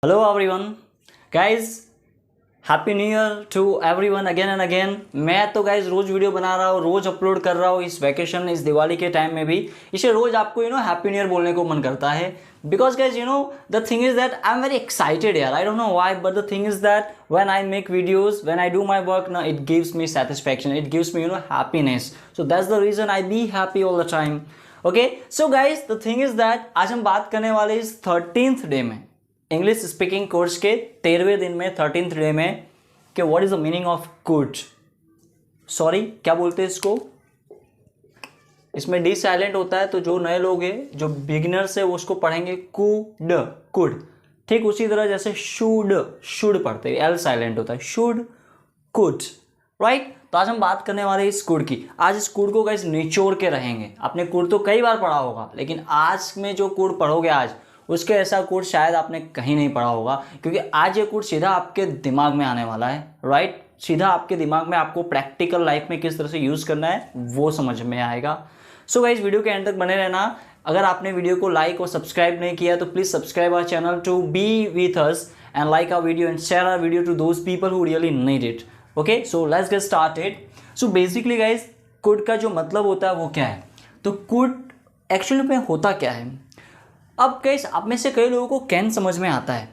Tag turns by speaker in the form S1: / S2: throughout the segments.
S1: Hello everyone, guys. Happy new year to everyone again and again. मैं तो guys रोज video बना रहा हूँ, रोज अपलोड कर रहा हूँ इस वैकेशन, इस दिवाली के टाइम में भी। इसे रोज आपको हैप्पी न्यू ईयर बोलने को मन करता है, because guys the thing is that I am very excited यार। I don't know why, but the thing is that when I make videos, when I do my work ना, it gives me satisfaction, it gives me happiness. So that's the reason I be happy all the time. Okay, so guys the thing is that आज हम बात करने वाले इस 13th day में, English speaking course के 13वें दिन में, 13th डे में, कि what is the meaning of good. Sorry, क्या बोलते हैं इसको? इसमें डी साइलेंट होता है, तो जो नए लोग हैं, जो बिगिनर्स है, वो उसको पढ़ेंगे कुड, कुड। ठीक उसी तरह जैसे शुड, शुड पढ़ते हैं, एल साइलेंट होता है, शुड, कुड, राइट। तो आज हम बात करने वाले हैं इस कुड की। आज इस कुड को गाइस निचोड़ के रहेंगे। आपने कुड तो कई बार पढ़ा होगा, लेकिन आज में जो कुड पढ़ोगे आज, उसके ऐसा कोड शायद आपने कहीं नहीं पढ़ा होगा, क्योंकि आज ये कोड सीधा आपके दिमाग में आने वाला है, राइट। सीधा आपके दिमाग में, आपको प्रैक्टिकल लाइफ में किस तरह से यूज़ करना है वो समझ में आएगा। सो गाइस, वीडियो के एंड तक बने रहना। अगर आपने वीडियो को लाइक और सब्सक्राइब नहीं किया तो please subscribe our channel to be with us and like our video and share our video to those people who really need it. Okay, so let's get started. So basically guys, could का जो मतलब होता है वो क्या है? तो could actually में होता क्या है? अब गाइस, आप में से कई लोगों को कैन समझ में आता है।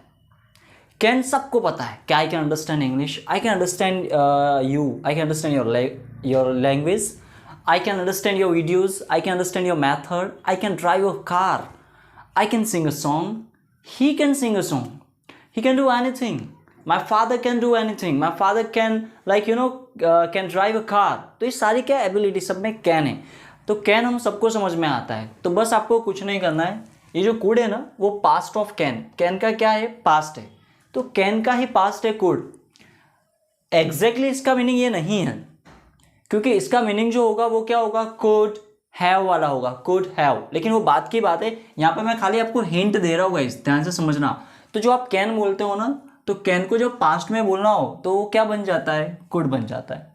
S1: कैन सबको पता है कि I can understand English, I can understand you, I can understand your language, I can understand your videos, I can understand your method, I can drive a car, I can sing a song, he can sing a song, he can do anything, my father can do anything, my father can can drive a car. तो ये सारी क्या ability, सब में can है। तो can हम सबको समझ में आता है। तो बस आपको कुछ नहीं करना है। ये जो कुड है ना, वो पास्ट ऑफ कैन, कैन का क्या है? पास्ट है। तो कैन का ही पास्ट है कुड। एग्जैक्टली इसका मीनिंग ये नहीं है, क्योंकि इसका मीनिंग जो होगा वो क्या होगा? कुड हैव वाला होगा, कुड हैव। लेकिन वो बात की बात है, यहाँ पे मैं खाली आपको हिंट दे रहा हूँ गाइस, ध्यान से समझना। तो जो आप कैन बोलते हो ना, तो कैन को जो पास्ट में बोलना हो तो वो क्या बन जाता है? कुड बन जाता है।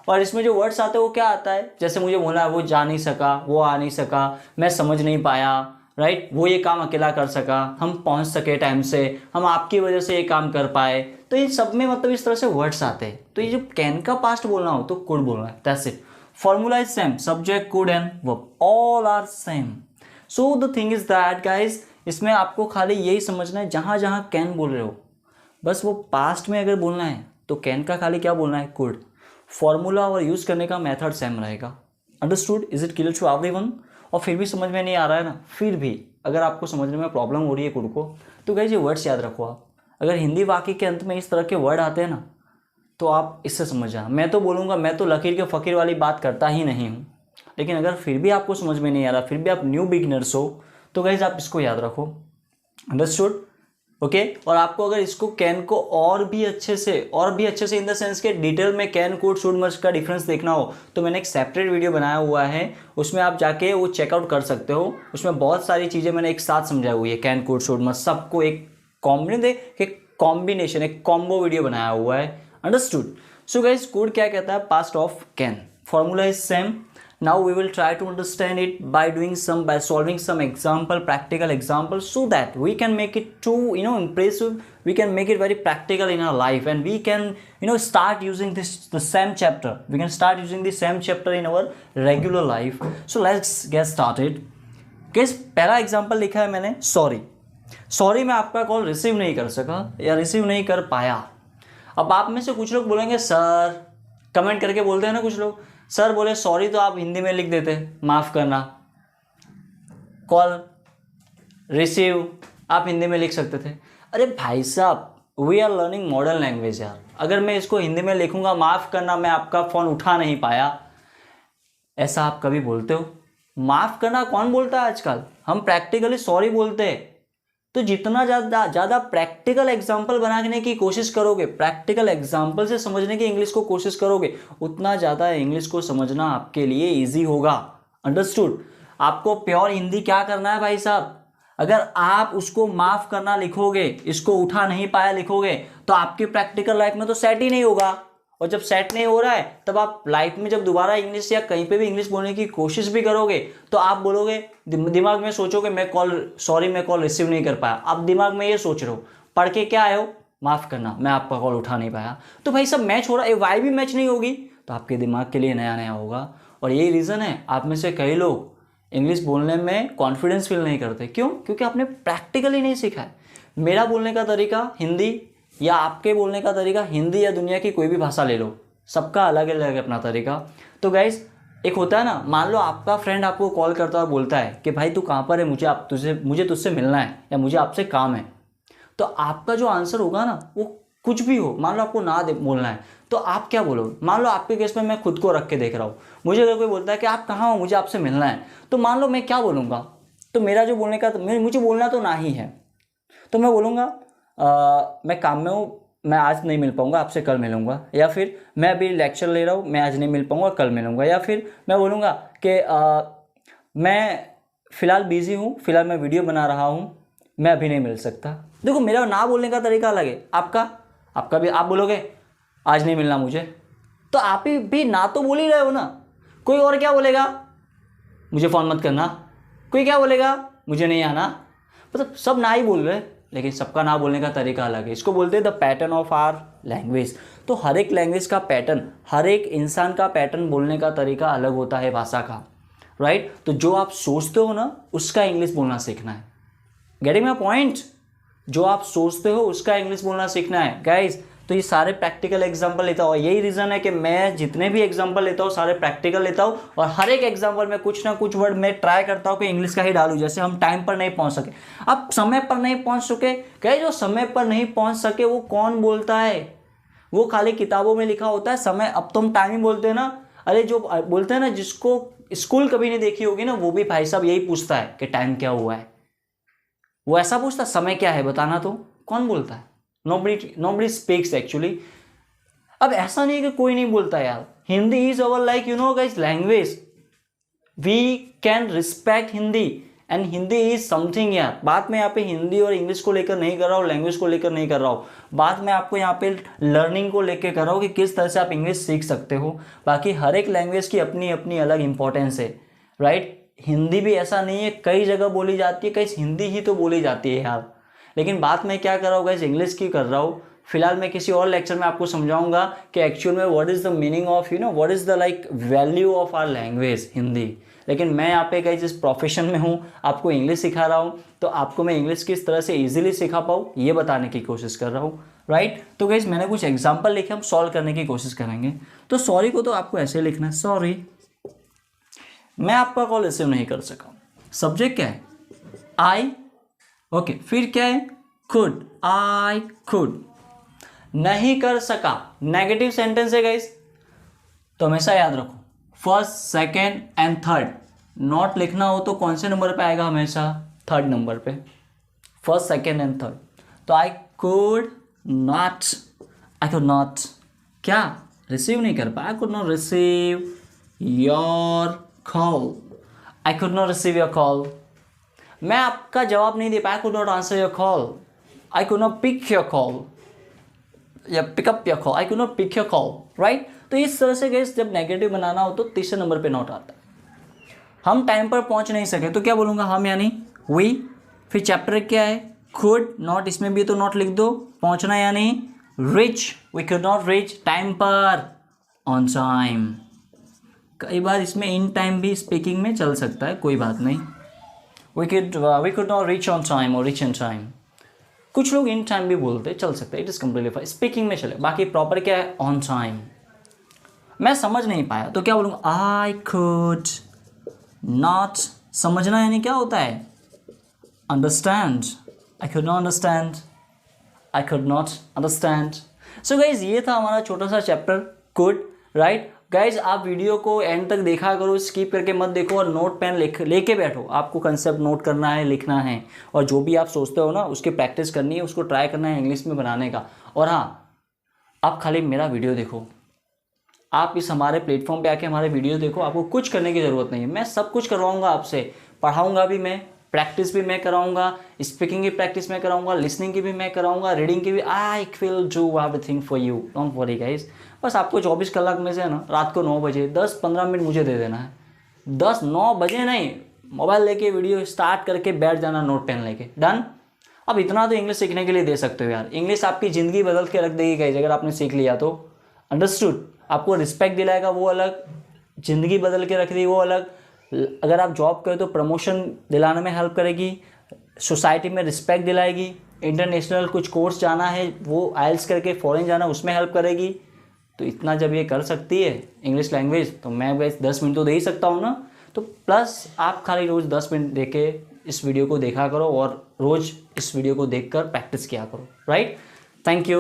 S1: और इसमें जो वर्ड्स आते हैं वो क्या आता है? जैसे मुझे बोला है, वो जा नहीं सका, वो आ नहीं सका, मैं समझ नहीं पाया, राइट। वो ये काम अकेला कर सका, हम पहुंच सके टाइम से, हम आपकी वजह से ये काम कर पाए। तो इन सब में मतलब इस तरह से वर्ड्स आते हैं। तो ये जो कैन का पास्ट बोलना हो तो कुड बोलना है, that's it. Formula is same, subject, could and verb, all are same. So the thing is that guys, इसमें आपको खाली यही समझना है, जहां जहां कैन बोल रहे हो, बस वो पास्ट में अगर बोलना है तो कैन का खाली क्या बोलना है? कुड। फॉर्मूला और यूज करने का मेथड सेम रहेगा। Understood? Is it clear to everyone? और फिर भी समझ में नहीं आ रहा है ना, फिर भी अगर आपको समझने में प्रॉब्लम हो रही है कुड को, तो गाइस ये वर्ड्स याद रखो आप। अगर हिंदी वाक्य के अंत में इस तरह के वर्ड आते हैं ना, तो आप इससे समझ जाना। मैं तो बोलूँगा, मैं तो लकीर के फ़कीर वाली बात करता ही नहीं हूँ, लेकिन अगर फिर भी आपको समझ में नहीं आ रहा, फिर भी आप न्यू बिगिनर्स हो, तो गाइस आप इसको याद रखो। अंडरस्टूड? ओके। और आपको अगर इसको कैन को और भी अच्छे से इन द सेंस के डिटेल में कैन, कुड, शुड, मस्ट का डिफरेंस देखना हो, तो मैंने एक सेपरेट वीडियो बनाया हुआ है, उसमें आप जाके वो चेकआउट कर सकते हो। उसमें बहुत सारी चीज़ें मैंने एक साथ समझाई हुई है, कैन, कुड, शुड, मस्ट, सबको एक कॉम्बिनेशन, एक कॉम्बो वीडियो बनाया हुआ है। अंडरस्टूड? सो गाइस, कुड क्या कहता है? Past of can. Formula is same. Now we will try to understand it by solving some practical examples, so that we can make it too impressive. We can make it very practical in our life, and we can start using the same chapter. We can start using the same chapter in our regular life. So let's get started. Guys, पहला example लिखा है मैंने, sorry मैं आपका call receive नहीं कर सका या रिसीव नहीं कर पाया। अब आप में से कुछ लोग बोलेंगे सर, कमेंट करके बोलते हैं ना कुछ लोग, सर बोले सॉरी तो आप हिंदी में लिख देते, माफ़ करना। कॉल रिसीव आप हिंदी में लिख सकते थे। अरे भाई साहब, we are learning modern language यार। अगर मैं इसको हिंदी में लिखूंगा, माफ़ करना, मैं आपका फ़ोन उठा नहीं पाया, ऐसा आप कभी बोलते हो? माफ़ करना कौन बोलता है आजकल? हम प्रैक्टिकली सॉरी बोलते हैं। तो जितना ज़्यादा प्रैक्टिकल एग्जाम्पल बनाने की कोशिश करोगे, प्रैक्टिकल एग्जाम्पल से समझने की इंग्लिश को कोशिश करोगे, उतना ज़्यादा इंग्लिश को समझना आपके लिए इजी होगा। अंडरस्टूड? आपको प्योर हिंदी क्या करना है भाई साहब? अगर आप उसको माफ़ करना लिखोगे, इसको उठा नहीं पाया लिखोगे, तो आपकी प्रैक्टिकल लाइफ में तो सेट ही नहीं होगा। और जब सेट नहीं हो रहा है, तब आप लाइफ में जब दोबारा इंग्लिश या कहीं पे भी इंग्लिश बोलने की कोशिश भी करोगे, तो आप बोलोगे, दिमाग में सोचोगे मैं कॉल रिसीव नहीं कर पाया। आप दिमाग में ये सोच रहे हो, पढ़ के क्या आए हो, माफ़ करना मैं आपका कॉल उठा नहीं पाया। तो भाई सब मैच हो रहा है, वाई भी मैच नहीं होगी तो आपके दिमाग के लिए नया नया होगा। और यही रीज़न है आप में से कई लोग इंग्लिश बोलने में कॉन्फिडेंस फील नहीं करते। क्यों? क्योंकि आपने प्रैक्टिकली नहीं सीखा है। मेरा बोलने का तरीका हिंदी या आपके बोलने का तरीका हिंदी या दुनिया की कोई भी भाषा ले लो, सबका अलग अलग है अपना तरीका। तो गाइस एक होता है ना, मान लो आपका फ्रेंड आपको कॉल करता है और बोलता है कि भाई तू कहाँ पर है, मुझे तुझसे मिलना है या मुझे आपसे काम है। तो आपका जो आंसर होगा ना वो कुछ भी हो, मान लो आपको ना दे बोलना है तो आप क्या बोलोगे। मान लो आपके केस में मैं खुद को रख के देख रहा हूँ, मुझे अगर कोई बोलता है कि आप कहाँ हो, मुझे आपसे मिलना है, तो मान लो मैं क्या बोलूँगा। तो मेरा जो बोलने का, मुझे बोलना तो ना ही है, तो मैं बोलूँगा मैं काम में हूँ, मैं आज नहीं मिल पाऊँगा, आपसे कल मिलूँगा। या फिर मैं अभी लेक्चर ले रहा हूँ, मैं आज नहीं मिल पाऊँगा, कल मिलूँगा। या फिर मैं बोलूँगा कि मैं फ़िलहाल बिज़ी हूँ, फ़िलहाल मैं वीडियो बना रहा हूँ, मैं अभी नहीं मिल सकता। देखो मेरा ना बोलने का तरीका अलग है, आपका भी। आप बोलोगे आज नहीं मिलना मुझे, तो आप ही भी ना तो बोल ही रहे हो ना। कोई और क्या बोलेगा, मुझे फ़ोन मत करना। कोई क्या बोलेगा, मुझे नहीं आना। मतलब सब ना ही बोल रहे, लेकिन सबका ना बोलने का तरीका अलग है। इसको बोलते हैं the pattern of our language. तो हर एक लैंग्वेज का पैटर्न, हर एक इंसान का पैटर्न बोलने का तरीका अलग होता है भाषा का, राइट। तो जो आप सोचते हो ना उसका इंग्लिश बोलना सीखना है। Getting my point? जो आप सोचते हो उसका इंग्लिश बोलना सीखना है गाइज। तो ये सारे प्रैक्टिकल एग्जांपल लेता हूँ, यही रीज़न है कि मैं जितने भी एग्जांपल लेता हूँ सारे प्रैक्टिकल लेता हूँ, और हर एक एग्जांपल में कुछ ना कुछ वर्ड मैं ट्राई करता हूँ कि इंग्लिश का ही डालूँ। जैसे हम टाइम पर नहीं पहुँच सके, अब समय पर नहीं पहुँच सके, गाइज जो समय पर नहीं पहुँच सके वो कौन बोलता है? वो खाली किताबों में लिखा होता है समय। अब तो हम टाइम ही बोलते हैं ना। अरे जो बोलते हैं ना, जिसको स्कूल कभी नहीं देखी होगी ना, वो भी भाई साहब यही पूछता है कि टाइम क्या हुआ है। वो ऐसा पूछता समय क्या है बताना, तो कौन बोलता है? Nobody speaks actually. अब ऐसा नहीं है कि कोई नहीं बोलता यार। Hindi is our like you know guys language, we can respect Hindi and Hindi is something यार। बात मैं यहाँ पे हिंदी और इंग्लिश को लेकर नहीं कर रहा हूँ, लैंग्वेज को लेकर नहीं कर रहा हूँ। बात मैं आपको यहाँ पे लर्निंग को लेकर कर रहा हूँ कि किस तरह से आप इंग्लिश सीख सकते हो। बाकी हर एक लैंग्वेज की अपनी अपनी अलग इंपॉर्टेंस है, राइट। हिंदी भी ऐसा नहीं है, कई जगह बोली जाती है, कई हिंदी ही तो बोली जाती है यार। लेकिन बात मैं क्या कर रहा हूँ गाइस, इंग्लिश की कर रहा हूँ। फिलहाल मैं किसी और लेक्चर में आपको समझाऊंगा कि एक्चुअल में what is the meaning of what is the like value of our language Hindi. लेकिन मैं यहाँ पे गाइस जिस प्रोफेशन में हूँ, आपको इंग्लिश सिखा रहा हूँ, तो आपको मैं इंग्लिश किस तरह से ईजिली सिखा पाऊँ ये बताने की कोशिश कर रहा हूँ, राइट। तो गाइस मैंने कुछ एग्जाम्पल लिखे, हम सॉल्व करने की कोशिश करेंगे। तो सॉरी को तो आपको ऐसे लिखना है, सॉरी मैं आपका कॉल रिसीव नहीं कर सका। सब्जेक्ट क्या है? आई, ओके। फिर क्या है? खुद, आई खुद। नहीं कर सका नेगेटिव सेंटेंस है गाइस, तो हमेशा याद रखो first, second and third. Not लिखना हो तो कौन से नंबर पे आएगा? हमेशा थर्ड नंबर पे, फर्स्ट, सेकेंड एंड थर्ड। तो आई कुड नॉट क्या रिसीव नहीं कर पाया, I could not receive your call, I could not receive your call. मैं आपका जवाब नहीं दे पाया, I could not answer your call, I could not pick your call या pick up your call, I could not pick your call, right. तो इस तरह से गाइस जब नेगेटिव बनाना हो तो तीसरे नंबर पे नॉट आता है। हम टाइम पर पहुंच नहीं सके तो क्या बोलूँगा? हम यानी वी। फिर चैप्टर क्या है? खुद, नॉट, इसमें भी तो नॉट लिख दो। पहुंचना यानी reach, we could not reach time पर, ऑन टाइम। कई बार इसमें इन टाइम भी स्पीकिंग में चल सकता है, कोई बात नहीं। We could not reach on time और रीच इन टाइम। कुछ लोग इन टाइम भी बोलते, चल सकता है, it is completely fine, speaking में चले। बाकी प्रॉपर क्या है? On time. मैं समझ नहीं पाया तो क्या बोलूँगा? I could not. समझना यानी क्या होता है? Understand. I could not understand, I could not understand. So guys ये था हमारा छोटा सा चैप्टर कुड, राइट। गाइज आप वीडियो को एंड तक देखा करो, स्किप करके मत देखो, और नोट पेन लेके बैठो। आपको कंसेप्ट नोट करना है, लिखना है, और जो भी आप सोचते हो ना उसकी प्रैक्टिस करनी है, उसको ट्राई करना है इंग्लिश में बनाने का। और हाँ, आप खाली मेरा वीडियो देखो, आप इस हमारे प्लेटफॉर्म पे आके हमारे वीडियो देखो, आपको कुछ करने की ज़रूरत नहीं है। मैं सब कुछ करवाऊँगा आपसे, पढ़ाऊँगा भी मैं, प्रैक्टिस भी मैं कराऊँगा, स्पीकिंग की प्रैक्टिस मैं कराऊँगा, लिसनिंग की भी मैं कराऊँगा, रीडिंग की भी। I will do everything for you, don't worry guys. बस आपको 24 कलाक में से ना रात को 9 बजे 10-15 मिनट मुझे दे देना है। 9 बजे नहीं, मोबाइल लेके वीडियो स्टार्ट करके बैठ जाना, नोट पेन लेके, डन। अब इतना तो इंग्लिश सीखने के लिए दे सकते हो यार। इंग्लिश आपकी ज़िंदगी बदल के रख देगी गाइस अगर आपने सीख लिया तो। अंडरस्टूड? आपको रिस्पेक्ट दिलाएगा वो अलग, ज़िंदगी बदल के रख दी वो अलग। अगर आप जॉब करें तो प्रमोशन दिलाने में हेल्प करेगी, सोसाइटी में रिस्पेक्ट दिलाएगी, इंटरनेशनल कुछ कोर्स जाना है वो आइल्स करके फॉरेन जाना उसमें हेल्प करेगी। तो इतना जब ये कर सकती है इंग्लिश लैंग्वेज, तो मैं गाइस 10 मिनट तो दे ही सकता हूँ ना। तो प्लस आप खाली रोज़ 10 मिनट दे के इस वीडियो को देखा करो और रोज़ इस वीडियो को देखकर प्रैक्टिस किया करो, राइट? Thank you.